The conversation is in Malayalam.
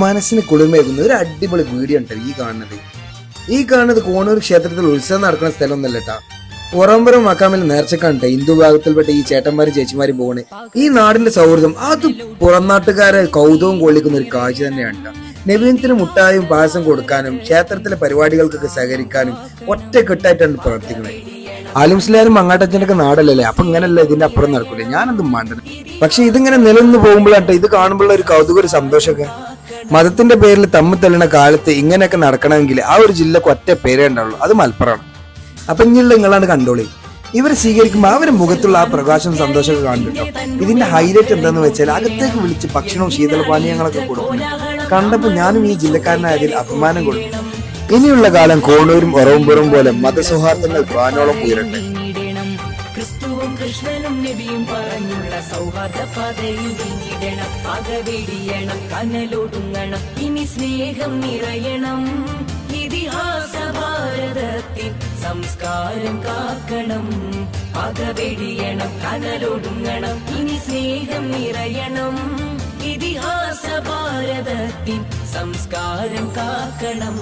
മനസ്സിന് കുളിർമേകുന്ന ഒരു അടിപൊളി വീഡിയോ ഉണ്ട് ഈ കാണുന്നത് കോണൂർ ക്ഷേത്രത്തിൽ ഉത്സവം നടക്കുന്ന സ്ഥലമൊന്നല്ല കേട്ടാ. ഉറമ്പുറം മക്കാമിൽ നേർച്ചക്കാണ്ട്ടെ ഹിന്ദു വിഭാഗത്തിൽപ്പെട്ട ഈ ചേട്ടന്മാരും ചേച്ചിമാരും പോകണേ. ഈ നാടിന്റെ സൗഹൃദം അത് പുറംനാട്ടുകാരെ കൗതുകം കൊള്ളിക്കുന്ന ഒരു കാഴ്ച തന്നെയാണ് ട്ടാ. നബീനത്തിന് മുട്ടായും പായസം കൊടുക്കാനും ക്ഷേത്രത്തിലെ പരിപാടികൾക്കൊക്കെ സഹകരിക്കാനും ഒറ്റക്കെട്ടായിട്ടാണ് പ്രവർത്തിക്കുന്നത്. ആലുംസ്ലാരും മങ്ങാട്ടച്ചനൊക്കെ നാടല്ലേ, അപ്പൊ ഇങ്ങനല്ല ഇതിന്റെ അപ്പുറം നടക്കൂലേ, ഞാനെന്തും മാണ്ടത്. പക്ഷെ ഇതിങ്ങനെ നിലനിന്ന് പോകുമ്പോഴാട്ടെ ഇത് കാണുമ്പോഴുള്ള ഒരു കൗതുക, ഒരു സന്തോഷമൊക്കെ. മതത്തിന്റെ പേരിൽ തമ്മിൽ തള്ളുന്ന കാലത്ത് ഇങ്ങനെയൊക്കെ നടക്കണമെങ്കിൽ ആ ഒരു ജില്ലക്ക് ഒറ്റ പേരേ ഉണ്ടാവുള്ളൂ, അത് മലപ്പുറമാണ്. അപ്പൊ ഇനിയുള്ള നിങ്ങളാണ് കണ്ടോളി. ഇവരെ സ്വീകരിക്കുമ്പോൾ അവരുടെ മുഖത്തുള്ള ആ പ്രകാശവും സന്തോഷമൊക്കെ കാണുന്നുണ്ടോ. ഇതിന്റെ ഹൈലൈറ്റ് എന്താന്ന് വെച്ചാൽ അകത്തേക്ക് വിളിച്ച് ഭക്ഷണവും ശീതളപാനീയങ്ങളൊക്കെ കൊടുക്കും. കണ്ടപ്പോൾ ഞാനും ഈ ജില്ലക്കാരനായതിൽ അഭിമാനം കൊടുക്കും. ഇനിയുള്ള കാലം കോണൂരും ഉറവുംപുറം പോലെ മതസൗഹാർദ്ദങ്ങൾ വാനോളം ഉയരട്ടെ. ക്രിസ്തുവും കൃഷ്ണനും നബിയും പറഞ്ഞുള്ള സൗഹാർദ്ദ പാതയിൽ നീങ്ങിടണം, പകവെടിയണം, കനലൊടുങ്ങണം, ഇനി സ്നേഹം നിറയണം. ഇതിഹാസ ഭാരതത്തിൻ സംസ്കാരം കാക്കണം, പകവെടിയണം, കനലൊടുങ്ങണം, ഇനി സ്നേഹം നിറയണം. ഇതിഹാസ ഭാരതത്തിൻ സംസ്കാരം കാക്കണം.